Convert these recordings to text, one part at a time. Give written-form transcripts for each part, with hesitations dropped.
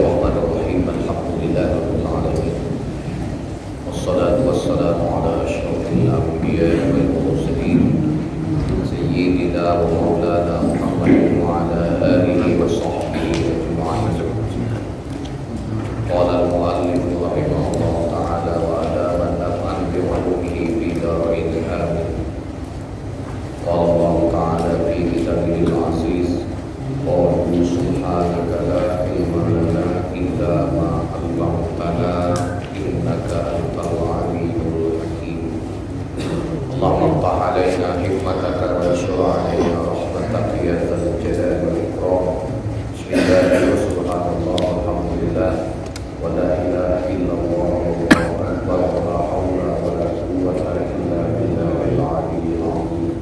Bismillahirrahmanirrahim. Alhamdulillahi alamin. Wassalatu wassalamu ala asyrafil anbiya'i wal mursalin sayyidina wa maulana Muhammadin wa ala alihi wa sahbihi ajma'in. Qala al-mu'allif rahimahullah ta'ala wa ala man naf'an bi 'ulumihi fi darain amin. Qala Allah ta'ala fi kitabil aziz Qalu subhanaka la ilma lana illa ma 'allamtana innaka antal alimul hakim. Allahumma iftah 'alaina hikmataka wa ansur 'alaina rahmataka ya dzal jalali wal ikram. Bismillah wa subhanallah walhamdulillah wa la ilaha illallah wallahu akbar wa la haula wa la quwwata illa billahil aliyyil azim.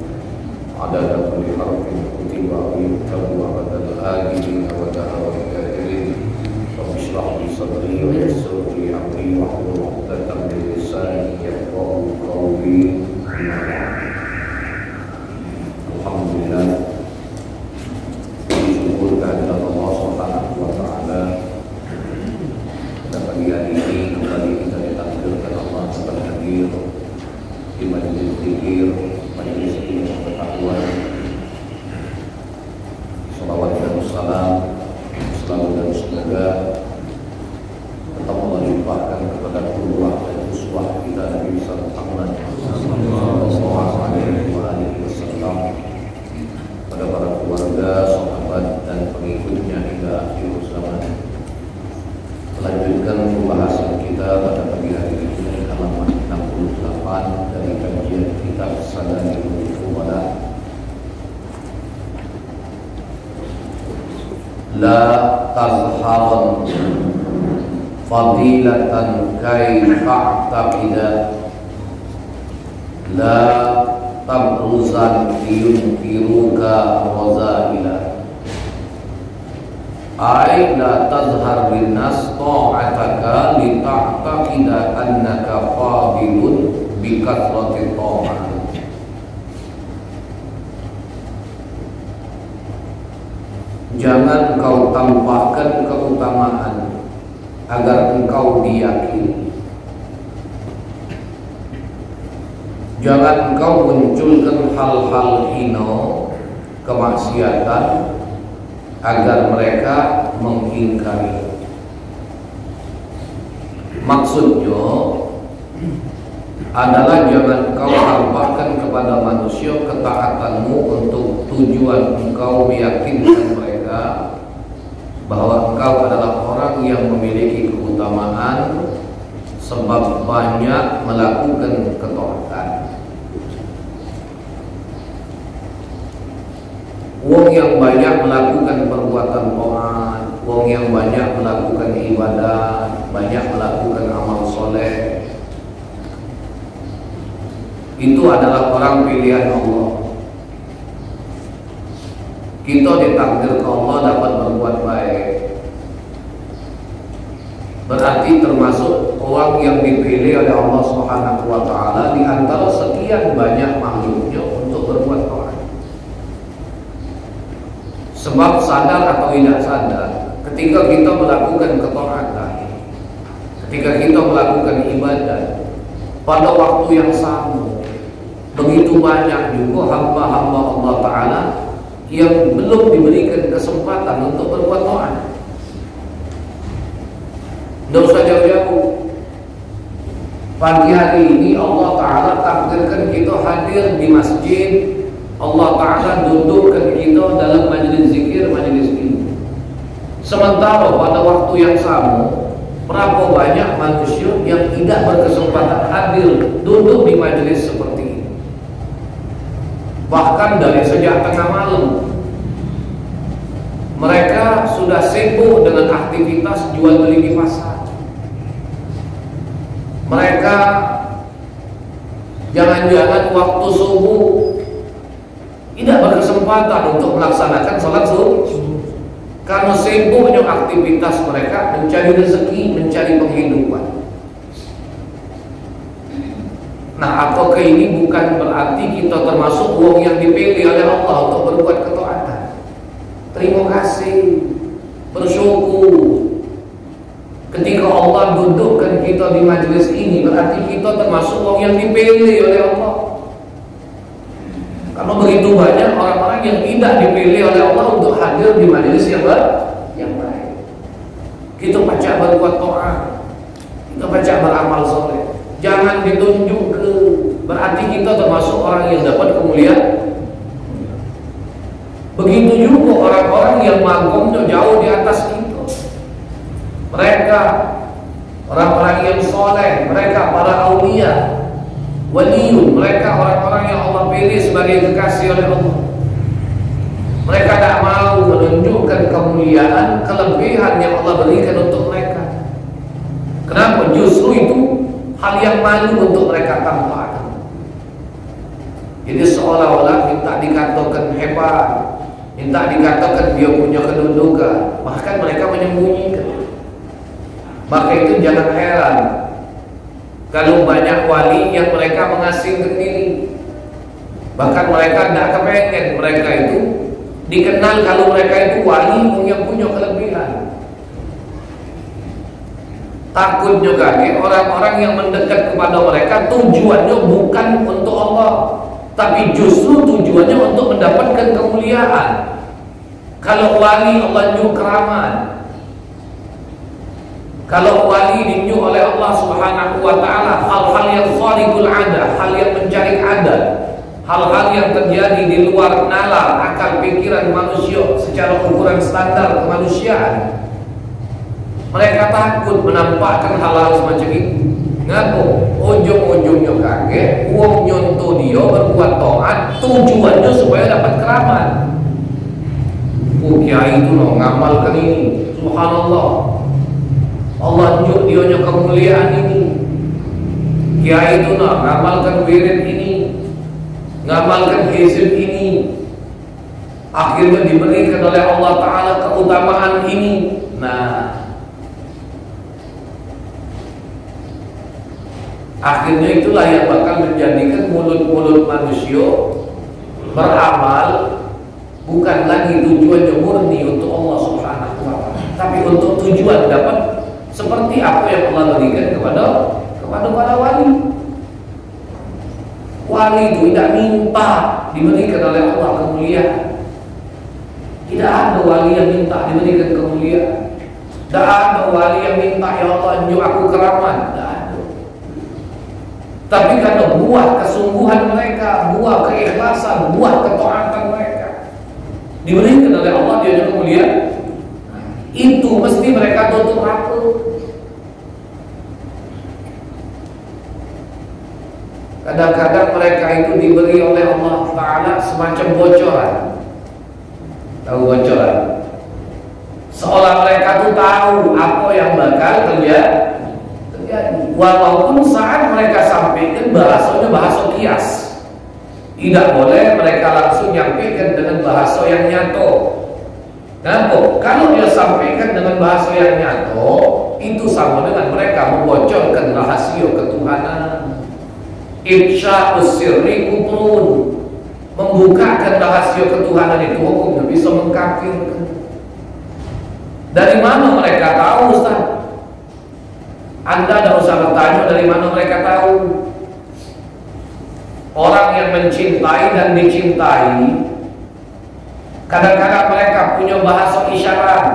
Adada kulli harfin kutiba wa yuktabu abadal ajilin wa dahawal kafirin. Rabbi shrah li sadri wa yassir li amri wahlul 'uqdatam min lisani yafqahu qawli. Alhamdulillah, bersyukur kehadirat Allah Subhanahu wa taala. Pada pagi hari ini kembali kita ditakdirkan Allah berhadir di majelis zikir, majelis ilmu pengetahuan. Salawat dan salam selalu dan semoga tetap Allah limpahkan kepada qudwah dan uswah kita Nabi Muhammad sallallahu alaihi wasallam, pada para keluarga, sahabat dan pengikutnya hingga akhir zaman. Melanjutkan pembahasan kita pada pagi hari ini halaman 68 dari kajian kitab Salamul Fudala. La tazharan fadilatan kaifa taqida la tabruzan yunkiruka wazaila ay la tazhar binnas ta'ataka li ta'taqida annaka fadilun bi kathrati ta'at. Jangan engkau tampakkan keutamaan agar engkau diyakini. Jangan engkau munculkan hal-hal hina, kemaksiatan agar mereka mengingkari. Maksudnya adalah jangan engkau tampakkan kepada manusia ketaatanmu untuk tujuan engkau meyakinkan mereka bahwa engkau adalah orang yang memiliki keutamaan sebab banyak melakukan ketaatan. Wong yang banyak melakukan perbuatan taat, wong yang banyak melakukan ibadah, banyak melakukan amal soleh, itu adalah orang pilihan Allah. Kita ditakdir ke Allah dapat berbuat baik, berarti termasuk orang yang dipilih oleh Allah Subhanahu wa taala di antara sekian banyak makhluknya untuk berbuat taat. Sebab sadar atau tidak sadar, ketika kita melakukan ketaatan, ketika kita melakukan ibadah, pada waktu yang sama begitu banyak juga hamba-hamba Allah Ta'ala yang belum diberikan kesempatan untuk berbuat taat. Tidak usah jauh-jauh, pagi hari ini Allah Ta'ala takdirkan kita hadir di masjid. Allah Ta'ala dudukkan kita dalam majelis zikir, majelis ilmu. Sementara pada waktu yang sama, berapa banyak manusia yang tidak berkesempatan hadir duduk di majelis seperti ini. Bahkan dari sejak tengah malam mereka sudah sibuk dengan aktivitas jual beli di pasar. Mereka jangan-jangan waktu subuh tidak berkesempatan untuk melaksanakan sholat subuh karena sibuknya aktivitas mereka mencari rezeki, mencari penghidupan. Nah, apakah ini bukan berarti kita termasuk wong yang dipilih oleh Allah untuk berbuat ketaatan? Terima kasih, bersyukur, Allah dudukkan kita di majelis ini, berarti kita termasuk orang yang dipilih oleh Allah. Karena begitu banyak orang-orang yang tidak dipilih oleh Allah untuk hadir di majelis yang baik. Kita baca berbuat taat, kita baca beramal soleh. Jangan ditunjuk ke, berarti kita termasuk orang yang dapat kemuliaan. Begitu juga orang-orang yang makomnya jauh di atas kita. Mereka orang-orang yang soleh, mereka para aulia, waliun, mereka orang-orang yang Allah pilih sebagai kekasih oleh Allah. Mereka tidak mau menunjukkan kemuliaan, kelebihan yang Allah berikan untuk mereka. Kenapa? Justru itu hal yang malu untuk mereka tampakkan. Jadi seolah-olah minta dikatakan hebat, minta dikatakan dia punya kedudukan, bahkan mereka menyembunyikan. Maka itu jangan heran kalau banyak wali yang mereka mengasingkan diri. Bahkan mereka tidak kepengen mereka itu dikenal kalau mereka itu wali yang punya kelebihan. Takutnya kakek orang-orang yang mendekat kepada mereka tujuannya bukan untuk Allah, tapi justru tujuannya untuk mendapatkan kemuliaan. Kalau wali Allah nyuruh keramat, kalau wali dinyu oleh Allah Subhanahu wa taala hal-hal yang khariqul ada, hal yang mencari adat, hal-hal yang terjadi di luar nalar akal pikiran manusia secara ukuran standar kemanusiaan, mereka takut menampakkan hal-hal semacam itu. Ngaku ujung-ujungnya kaget uang nyontoh dia berbuat taat, tujuannya supaya dapat keramat. Kiai itu ngamalkan ini, subhanallah, Allah nyuruh dia kemuliaan ini. Kiai itu ngamalkan wirid ini, ngamalkan hizib ini, akhirnya diberikan oleh Allah Ta'ala keutamaan ini. Nah, akhirnya itulah yang bakal menjadikan mulut-mulut manusia beramal bukan lagi tujuannya murni untuk Allah Subhanahu wa taala, tapi untuk tujuan dapat seperti apa yang Allah berikan kepada para wali. Wali itu tidak minta diberikan oleh Allah kemuliaan. Tidak ada wali yang minta diberikan kemuliaan. Tidak ada wali yang minta, ya Allah nyuruh aku keramat. Tidak ada. Tapi karena buah kesungguhan mereka, buah keikhlasan, buah ketaatan mereka diberikan oleh Allah dia kemuliaan. Itu mesti mereka tutup rapat. Kadang-kadang mereka itu diberi oleh Allah Ta'ala semacam bocoran. Tahu bocoran? Seolah mereka itu tahu apa yang bakal terjadi. Walaupun saat mereka sampaikan bahasanya bahasa kias, tidak boleh mereka langsung nyampaikan dengan bahasa yang nyata. Kenapa? Kalau dia sampaikan dengan bahasa yang nyata, itu sama dengan mereka membocorkan rahasia ketuhanan. Ifsya'us sirri kufrun, membukakan rahasia ketuhanan itu hukumnya bisa mengkafirkan. Dari mana mereka tahu, Ustaz? Anda tidak usah bertanya dari mana mereka tahu. Orang yang mencintai dan dicintai, kadang-kadang mereka punya bahasa isyarat.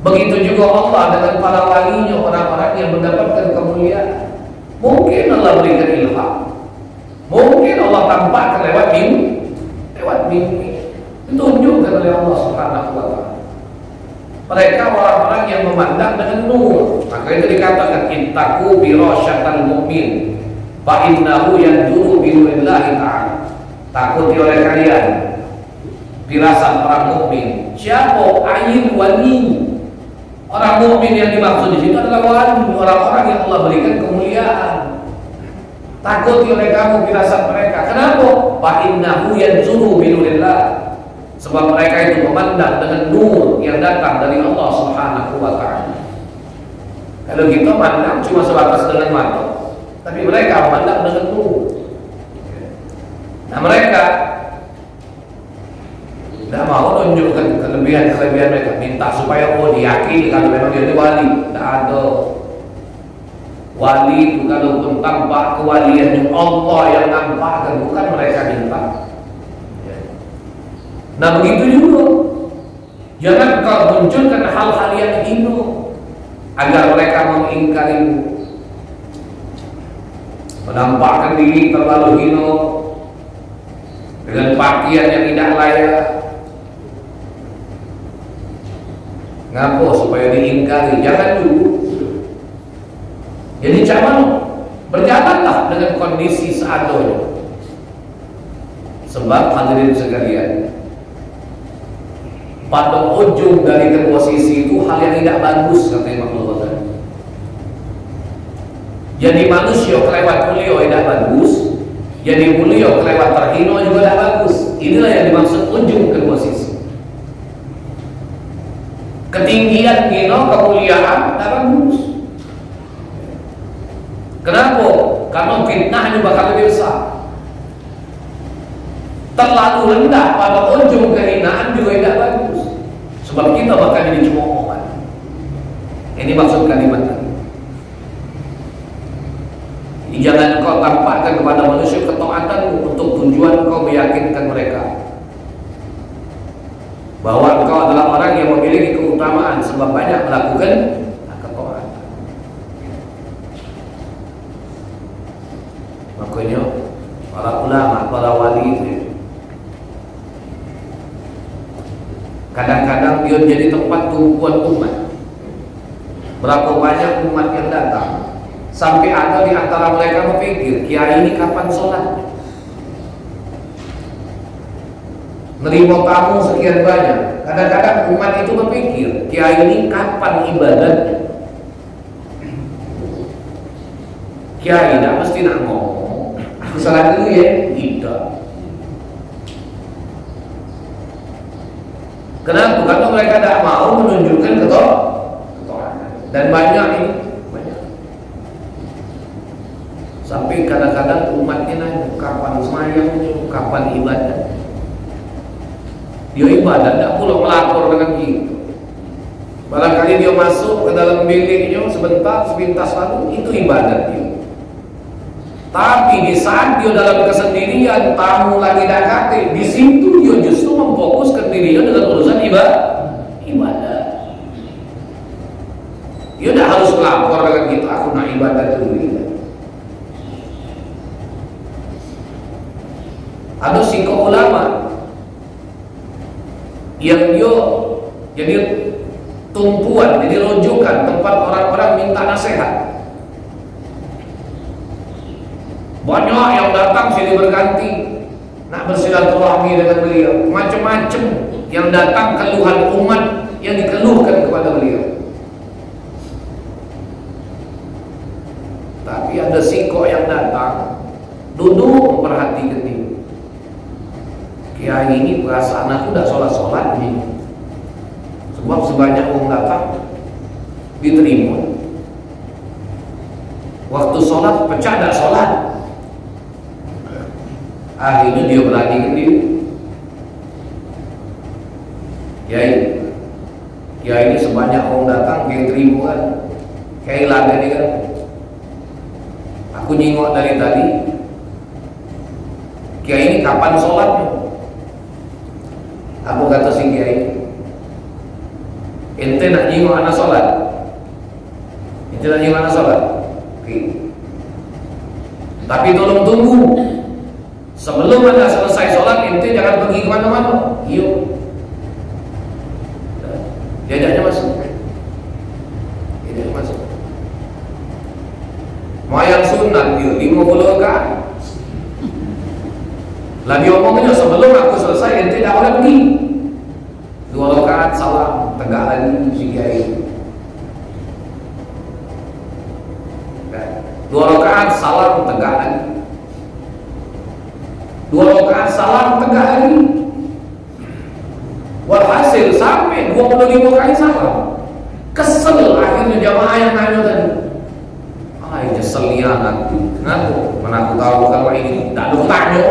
Begitu juga Allah dengan para walinya, orang-orang yang mendapatkan kemuliaan. Mungkin Allah berikan ilham, mungkin Allah tampakkan lewat mimpi, ditunjukkan oleh Allah Subhanahu wa taala. Mereka orang-orang yang memandang dengan nur. Maka itu dikatakan ittaqu firasyatal mu'min fa innahu yanzuru bi nurillahi ta'ala. Takuti oleh kalian firasat orang mukmin. Siapa? Ayin wali. Orang mukmin yang dimaksud di sini adalah wali, orang-orang yang Allah berikan kemuliaan. Takuti oleh kamu firasat mereka. Kenapa? Fa innahu yanzuru bi nurillah. Sebab mereka itu memandang dengan nur yang datang dari Allah Subhanahu wa taala. Kalau kita pandang cuma sebatas dengan mata, tapi mereka memandang dengan nur. Nah, mereka tidak mau menunjukkan kelebihan kelebihan mereka, minta supaya diyakini kalau memang dia itu wali. Tidak ada. Wali itu kalau pun tampak kewaliannya Allah yang nampakkan, bukan mereka minta. Nah begitu juga, jangan kau munculkan hal-hal yang hina agar mereka mengingkarimu, menampakkan diri terlalu hina dengan pakaian yang tidak layak. Ngapa? Supaya diingkari. Jangan dulu. Jadi jangan berjalanlah dengan kondisi seadanya. Sebab hadirin sekalian, pada ujung dari kedua sisi itu hal yang tidak bagus, kata Imam Al-Ghazali. Jadi manusia kelewat mulia tidak bagus, jadi mulia kelewat terhina juga tidak bagus. Inilah yang dimaksud ujung kedua sisi. Ketinggian hina, kemuliaan tidak bagus. Kenapa? Karena fitnahnya bakal lebih besar. Terlalu rendah pada ujung kehinaan juga tidak bagus. Sebab kita bakal jadi cemoohan. Ini maksud kalimat tadi. Jadi jangan kau tampakkan kepada manusia ketaatanmu untuk tujuan kau meyakinkan mereka bahwa engkau adalah orang yang memiliki keutamaan sebab banyak melakukan ketaatan. Makanya para ulama, para wali itu kadang-kadang dia jadi tempat tumpuan umat. Berapa banyak umat yang datang, sampai ada di antara mereka berpikir, kiai ini kapan sholat? Nerima tamu sekian banyak. Kadang-kadang umat itu berpikir, kiai ini kapan ibadat? Kiai tidak mesti nak ngomong, aku salat dulu ya? Tidak. Kenapa? Karena mereka tidak mau menunjukkan ketaatan. Dan banyak ini, banyak. Sampai kadang-kadang umatnya nanya, kapan semayangnya, kapan ibadah? Dia ibadah, tidak perlu melapor dengan gitu. Barangkali dia masuk ke dalam biliknya sebentar, sepintas lalu, itu ibadah dia. Tapi di saat dia dalam kesendirian, tamu lagi dakati, di situ dia justru memfokuskan dirinya dengan urusan ibadah. Dia tidak harus melapor dengan gitu, aku nak ibadah dulu. Ada sikap ulama yang dia jadi tumpuan, jadi rujukan tempat orang-orang minta nasihat. Banyak yang datang silih berganti nak bersilaturahmi dengan beliau, macam-macam yang datang keluhan umat yang dikeluhkan kepada beliau. Tapi ada sikok yang datang duduk memperhatikan dia. Kiai ini perasaan aku tidak sholat-sholat nih, sebab sebanyak orang datang diterima. Waktu sholat pecah tidak sholat. Akhirnya dia berani diri. Kiai ini sebanyak orang datang dia terima kan. Kiai laga ini kan. Aku nyingok dari tadi. Kiai ini kapan sholatnya? Aku kata si kiai, ente nak nyingok anak sholat? Ente nak nyingok anak sholat? Oke. Tapi tolong tunggu, sebelum anda selesai sholat, ente jangan pergi kemana-mana. Iya. Diajaknya masuk. Diajaknya masuk. Mau yang sunat dia 50 rakaat. Lagi omongnya sebelum aku selesai ente tidak boleh pergi. 2 rakaat salam, tegak lagi si kiai. 2 rakaat salam, tegak lagi. 2 rakaat salam, tegak lagi. Walhasil sampai 25 kali salam. Kesel akhirnya jamaah yang nanya tadi. Ay, nyeselian aku. Ngaku, mana aku tahu kalau ini tak ada tanya.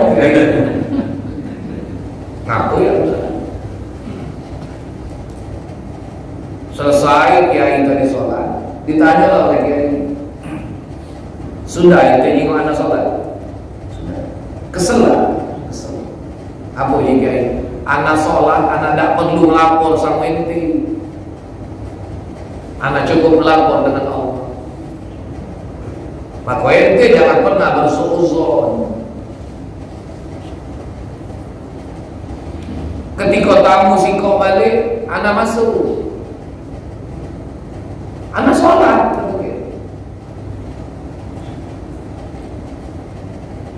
Ngaku ya. Selesai kiai tadi sholat, ditanya lah oleh kiai, sudah itu nyinggung anak sholat? Sudah. Kesel lah? Kesel. Apa ya kiai? Anak sholat, anak tidak perlu melapor sama ente. Anak cukup melapor dengan Allah. Maka ente jangan pernah bersuuzon. Ketika tamu singkok balik, anak masuk. Anak sholat.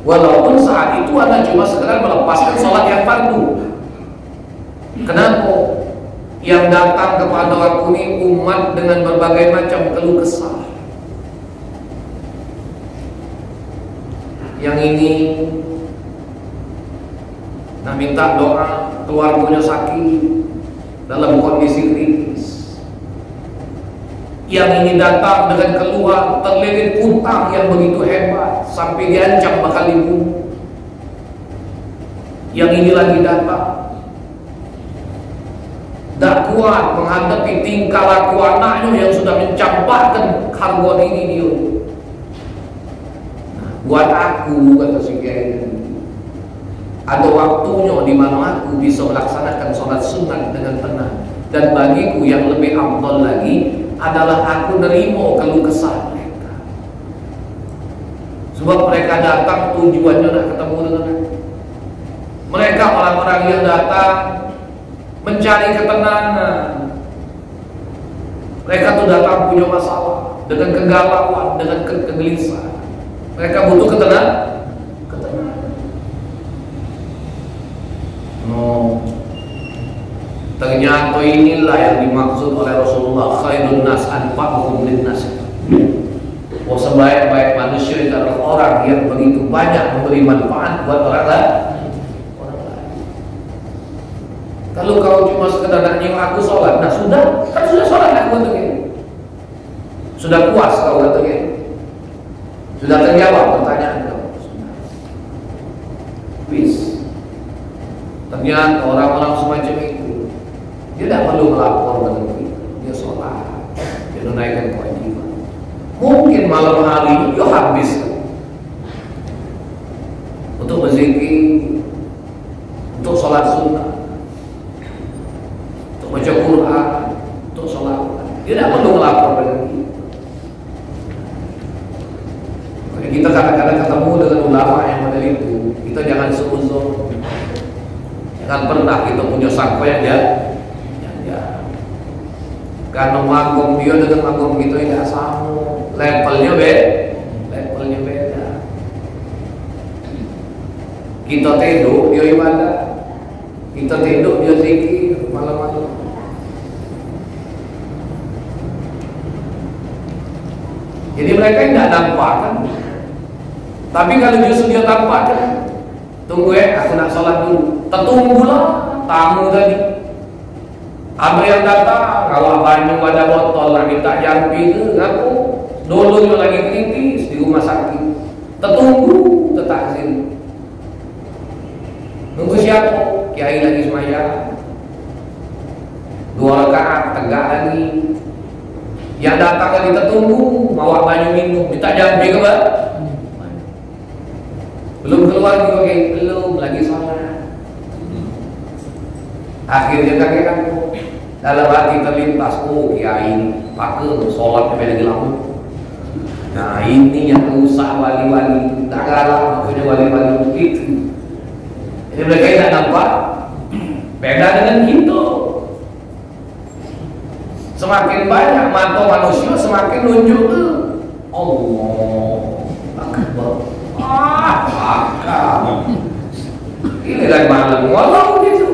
Walaupun saat itu anak cuma sekedar melepaskan sholat yang fardu. Kenapa? Yang datang kepada aku ini umat dengan berbagai macam keluh kesah. Yang ini nak minta doa, keluarganya sakit dalam kondisi kritis. Yang ini datang dengan keluhan terlilit utang yang begitu hebat sampai diancam bakal dibunuh. Yang ini lagi datang tak kuat menghadapi tingkah laku anaknya yang sudah mencampakkan harga ini dia. Nah, buat aku, kata si kiai, ada waktunya di mana aku bisa melaksanakan sholat sunat dengan tenang. Dan bagiku yang lebih afdal lagi adalah aku nerima keluh kesah mereka. Sebab mereka datang tujuannya nak ketemu dengan aku. Mereka orang-orang yang datang mencari ketenangan. Mereka tuh datang punya masalah dengan kegalauan, dengan kegelisahan. Mereka butuh ketenangan. Ternyata inilah yang dimaksud oleh Rasulullah, khairun nas anfa'uhum linnas. Sebaik-baik manusia itu adalah orang yang begitu banyak memberi manfaat buat orang lain. Kalau kau cuma sekedar nak nyium aku sholat, nah sudah, kan sudah sholat aku katanya. Sudah puas kau katanya. Sudah terjawab pertanyaan kau. Bis. Ternyata orang-orang semacam itu dia tidak perlu melapor dengan kita. Dia sholat, dia menunaikan kewajiban. Mungkin malam hari dia habis untuk berzikir, untuk sholat sunnah, untuk baca Quran, untuk sholat. Dia tidak perlu melapor dengan kita. Jadi kita kadang-kadang ketemu dengan ulama yang model itu, kita jangan seuzon. Jangan pernah kita punya sangka yang dia. Karena magom dia dengan magom kita tidak sama, levelnya beda. Kita tidur dia ibadah, kita tidur dia zikir malam-malam. Jadi mereka tidak nampak kan, tapi kalau justru dia tampak kan, tunggu aku nak sholat dulu, tertunggulah tamu tadi. Ada yang datang, kalau banyak ada botol nak minta jampi ke, ngaku dulunya lagi kritis di rumah sakit. Tertunggu, tertakzir. Nunggu siapa? Kiai lagi sembahyang. 2 rakaat tegak lagi. Yang datang lagi tertunggu, bawa banyak minum, minta jampi ke Pak? Belum keluar juga, belum lagi sholat. Akhirnya kakek kamu dalam hati terlintas, oh kiai pakai sholatnya lagi lama. Nah ini yang rusak wali-wali, tak galak maksudnya wali-wali begitu. Jadi mereka tidak nampak beda dengan kita. Semakin banyak mata manusia semakin nunjuk ke Allah Akbar. Akbar. Ini dari mana? Walau gitu.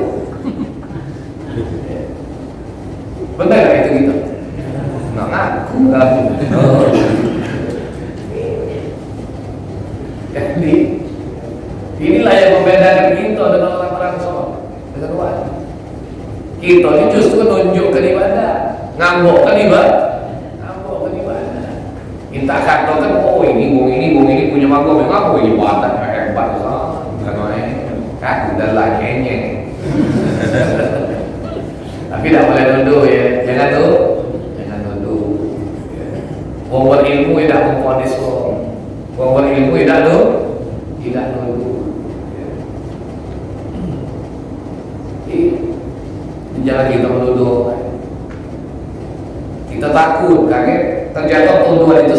Benar gak itu gitu? Nggak ngaku nggak. Jadi inilah yang membedakan kita dengan orang-orang sholat. Kedua, kita ini justru nunjukkan ibadah, ngambokkan ibadah, Kita katakan, oh ini punya magom, ngaku ini ibadah hebat, bukan main, kaku dan lainnya. Tapi tidak boleh nunduk ya, jangan tuh. Jangan kita menuduh. Kita takut, kaget terjatuh tuduhan itu